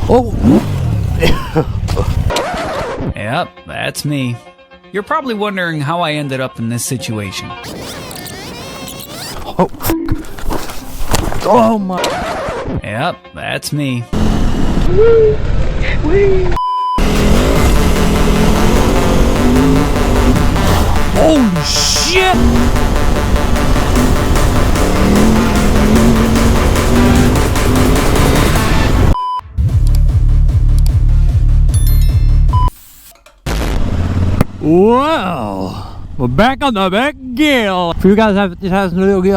Oh! Yep, that's me. You're probably wondering how I ended up in this situation. Oh! Oh my! Yep, that's me. Holy shit! Wow, we're back on the back gear. For you guys, it hasn't really,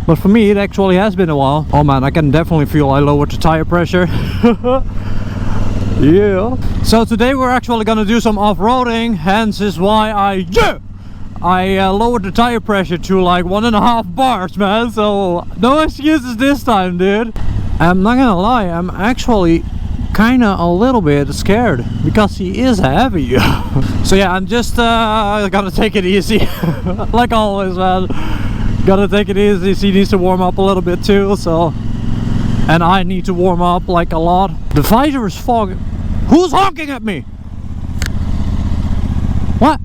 but for me, it actually has been a while. Oh man, I can definitely feel I lowered the tire pressure. Yeah. So today we're actually gonna do some off-roading. Hence is why I lowered the tire pressure to like 1.5 bars, man. So no excuses this time, dude. I'm not gonna lie, I'm actually kinda a little bit scared because he is heavy. So yeah, I'm just gonna take it easy. Like always, man. Gotta take it easy. He needs to warm up a little bit too, so, and I need to warm up like a lot. The visor is fogging. Who's honking at me? What?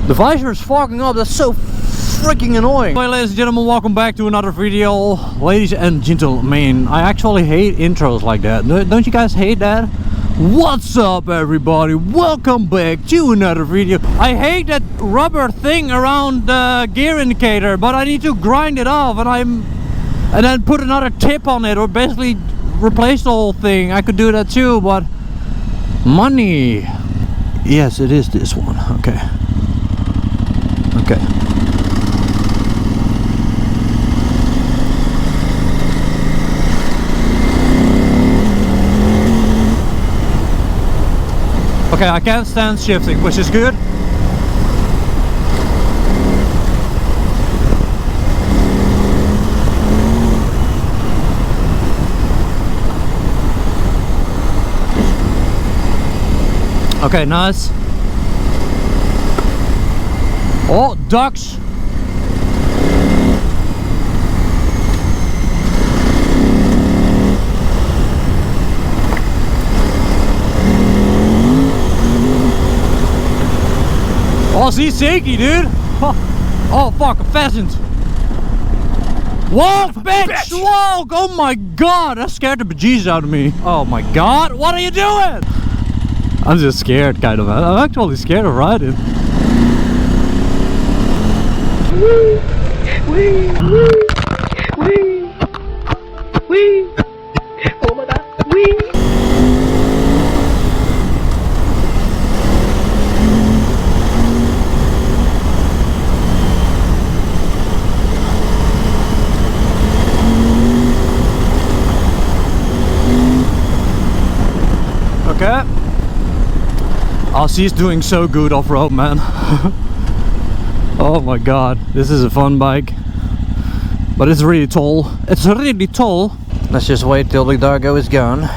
The visor is fogging up. That's so freaking annoying. Hey ladies and gentlemen, welcome back to another video. Ladies and gentlemen, I actually hate intros like that. Don't you guys hate that? What's up everybody? Welcome back to another video. I hate that rubber thing around the gear indicator, but I need to grind it off and then put another tip on it, or basically replace the whole thing. I could do that too, but money. Yes, it is this one. Okay. Okay. Okay, I can't stand shifting, which is good. Okay, nice. Oh, ducks. Oh, he's shaky, dude. Oh, fuck, a pheasant. Whoa, bitch! Whoa! Oh my god, that scared the bejesus out of me. Oh my god, what are you doing? I'm just scared, kind of. I'm actually scared of riding. Wee! Wee! Wee! Wee! Wee! Oh my god! Wee! Okay. Oh, she's doing so good off-road, man. Oh my god, this is a fun bike. But it's really tall. It's really tall. Let's just wait till the Dargo is gone.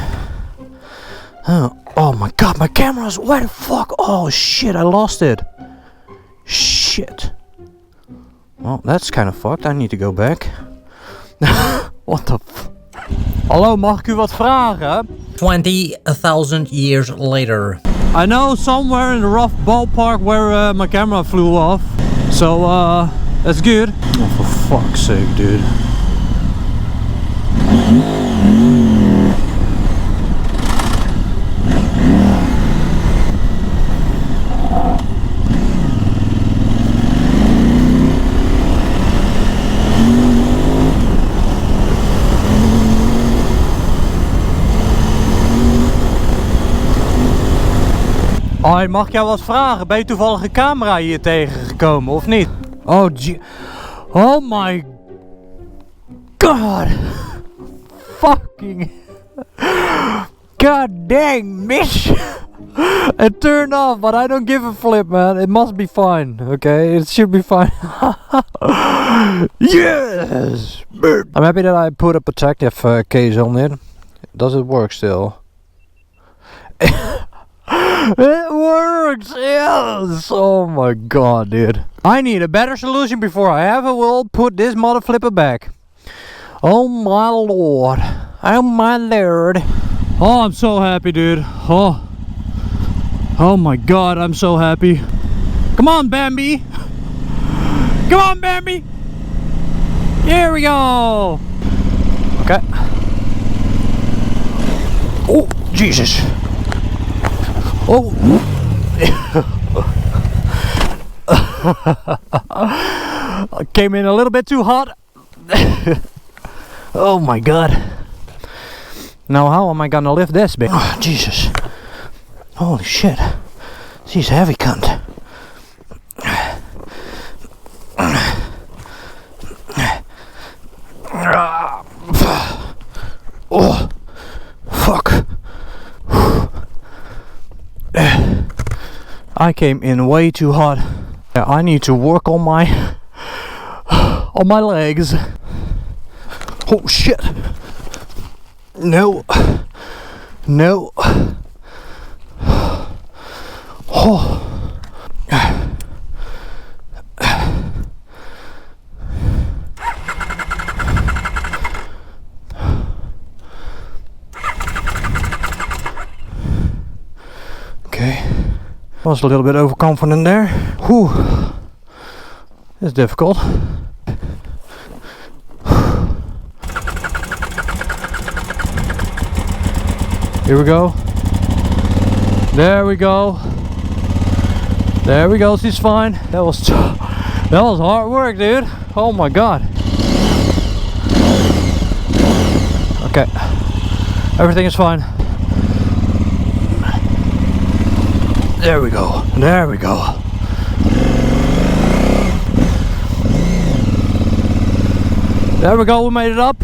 Oh my god, my camera's... Where the fuck? Oh shit, I lost it. Shit. Well, that's kind of fucked. I need to go back. What the f... Hallo, mag ik u wat vragen? 20,000 years later. I know somewhere in the rough ballpark where my camera flew off. So, that's good. Oh, for fuck's sake, dude. Hoi, mag ik jou wat vragen? Ben je toevallig een camera hier tegengekomen of niet? Oh, oh my god. Fucking. God dang, miss. It turned off, but I don't give a flip, man. It must be fine, okay? It should be fine. Yes! I'm happy that I put a protective case on it. Does it work still? It works, yes! Oh my god, dude. I need a better solution before I ever will put this mother flipper back. Oh my lord. Oh my lord. Oh, I'm so happy, dude. Oh my god, I'm so happy. Come on, Bambi. Come on, Bambi. Here we go. Okay. Oh, Jesus. Oh. I came in a little bit too hot. Oh my god. Now how am I gonna lift this bit? Oh, Jesus. Holy shit. She's heavy, cunt. Oh, fuck. I came in way too hot. I need to work on my legs. Oh shit. No. No. Oh. Okay. Was a little bit overconfident there. Whew. It's difficult. Here we go. There we go. There we go. She's fine. That was hard work, dude. Oh my god. Okay. Everything is fine. There we go. There we go. There we go. We made it up.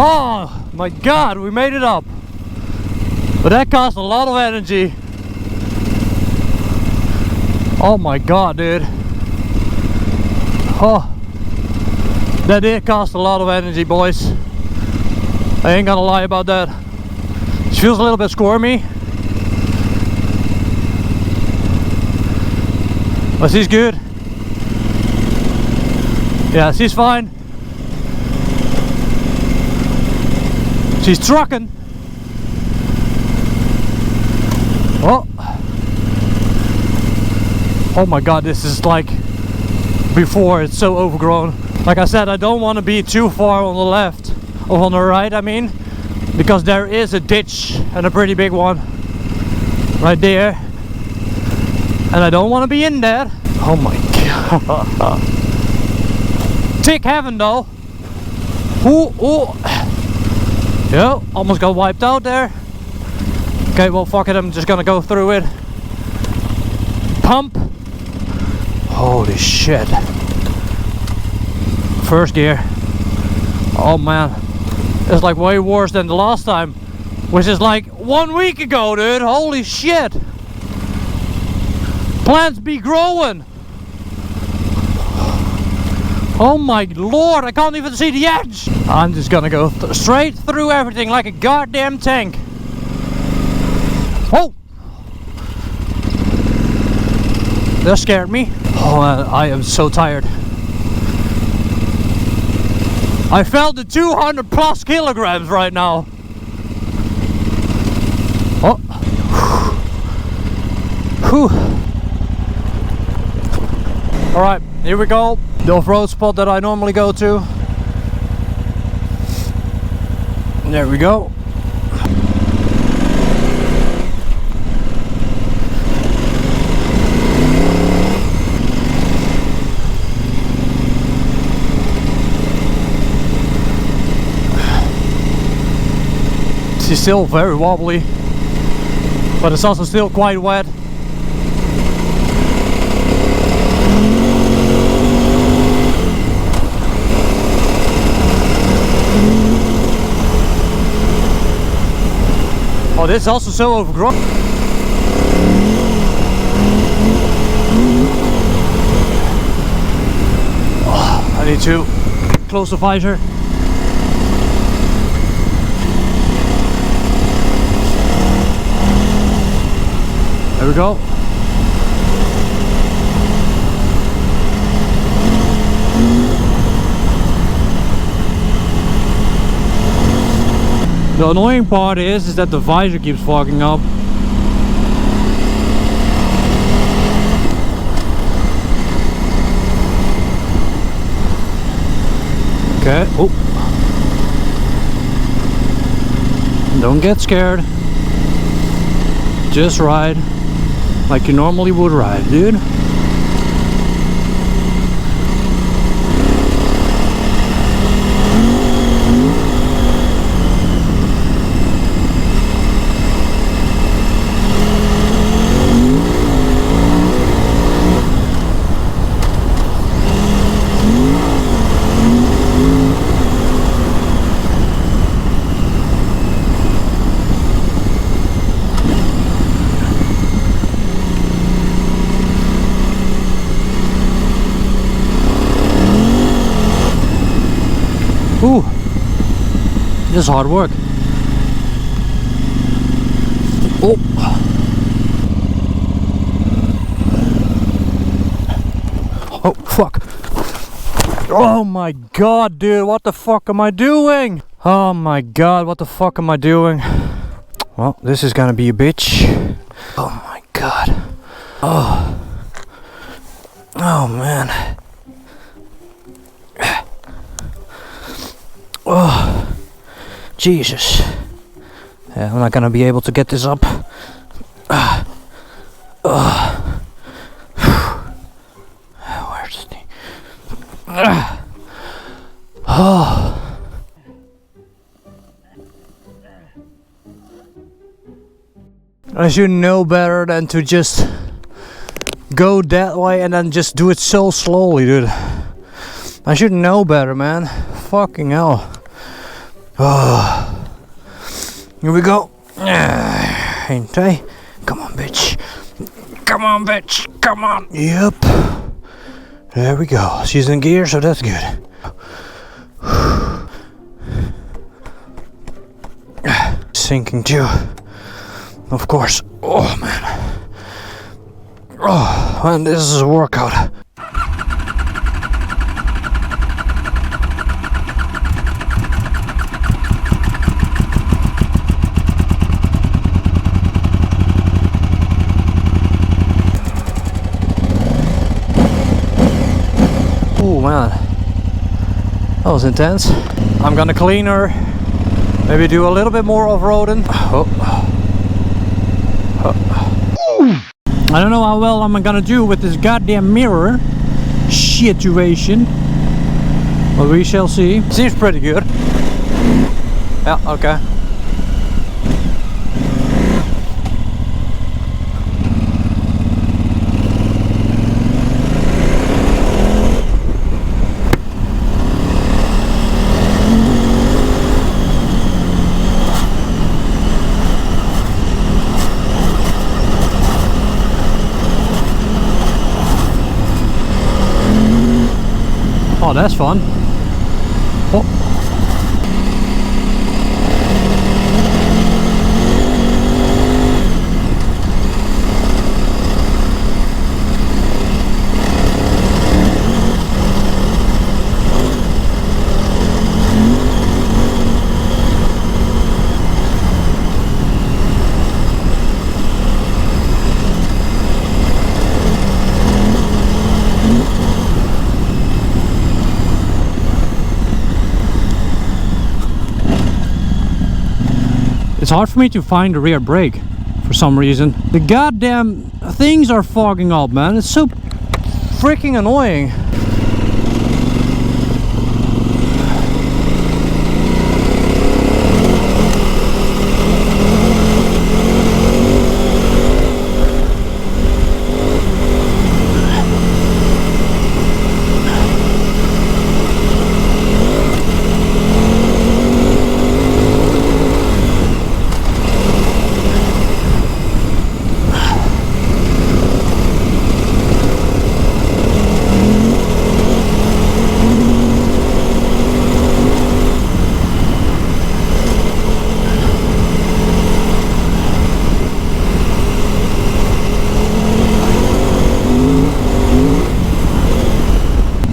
Oh my god, we made it up. But that cost a lot of energy. Oh my god, dude. Oh, that did cost a lot of energy, boys. I ain't gonna lie about that. She feels a little bit squirmy. But she's good. Yeah, she's fine. She's trucking. Oh. Oh my god, this is like before. It's so overgrown. Like I said, I don't want to be too far on the left. Or on the right, I mean. Because there is a ditch, and a pretty big one. Right there. And I don't want to be in there. Oh my god. Tick heaven though. Ooh, ooh. Yeah, almost got wiped out there. Okay, well fuck it, I'm just gonna go through it. Pump. Holy shit. First gear. Oh man. It's like way worse than the last time. Which is like 1 week ago, dude. Holy shit. Plants be growing. Oh my lord, I can't even see the edge. I'm just gonna go straight through everything like a goddamn tank. Oh! That scared me. Oh man, I am so tired. I felt the 200 plus kilograms right now. Oh. Whew. Alright, here we go. The off-road spot that I normally go to. There we go. She's still very wobbly, but it's also still quite wet. Oh, this is also so overgrown. Oh, I need to close the visor. There we go. The annoying part is that the visor keeps fogging up. Okay. Oh. Don't get scared. Just ride like you normally would ride, dude. Ooh, this is hard work. Oh, oh fuck! Oh my god, dude, what the fuck am I doing? Oh my god, what the fuck am I doing? Well, this is gonna be a bitch. Oh my god. Oh, oh man. Oh, Jesus. Yeah, I'm not gonna be able to get this up. Where's the... Oh. I should know better than to just go that way and then just do it so slowly, dude. I should know better, man. Fucking hell. Oh. Here we go. Ain't I? Come on, bitch. Come on, bitch. Come on. Yep. There we go. She's in gear, so that's good. Sinking too. Of course. Oh, man. Oh, and this is a workout. Oh man, that was intense. I'm gonna clean her, maybe do a little bit more off-roading. Oh. Oh. I don't know how well I'm gonna do with this goddamn mirror situation, but we shall see. Seems pretty good. Yeah, okay. Oh, that's fun. Oh. It's hard for me to find the rear brake for some reason. The goddamn things are fogging up, man. It's so freaking annoying.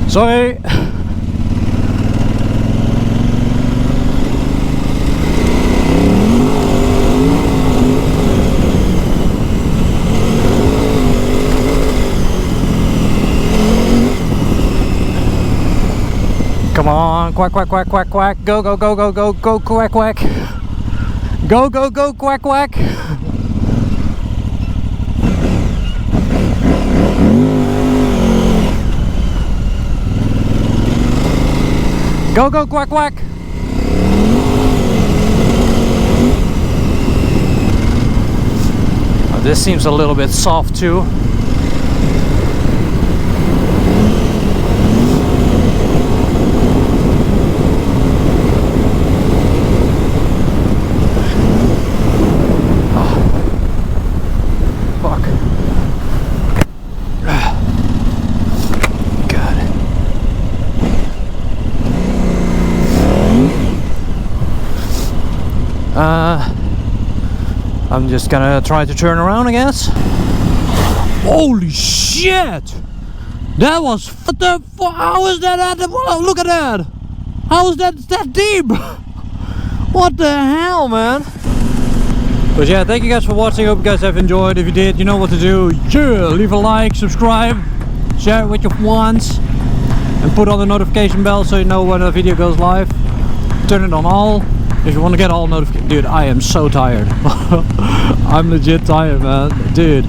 Sorry. Come on, quack, quack, quack, quack, quack. Go, go, go, go, go, go, quack, quack. Go, go, go, quack, quack. Go, go, quack, quack. Oh, this seems a little bit soft too. I'm just gonna try to turn around, I guess. Holy shit! That was what the fuck? How is that at the, look at that! How is that deep? What the hell, man? But yeah, thank you guys for watching. Hope you guys have enjoyed. If you did, you know what to do. Yeah, leave a like, subscribe, share it with your ones, and put on the notification bell so you know when a video goes live. Turn it on all. If you want to get all notifications. Dude, I am so tired. I'm legit tired, man. Dude,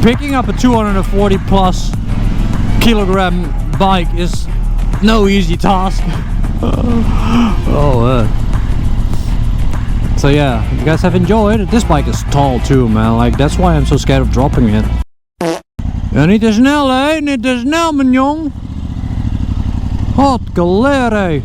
picking up a 240 plus kilogram bike is no easy task. Oh man. So yeah, if you guys have enjoyed. This bike is tall too, man. Like, that's why I'm so scared of dropping it. Ja, niet te snel, hè? Niet te snel, mijn jong. Hot galère.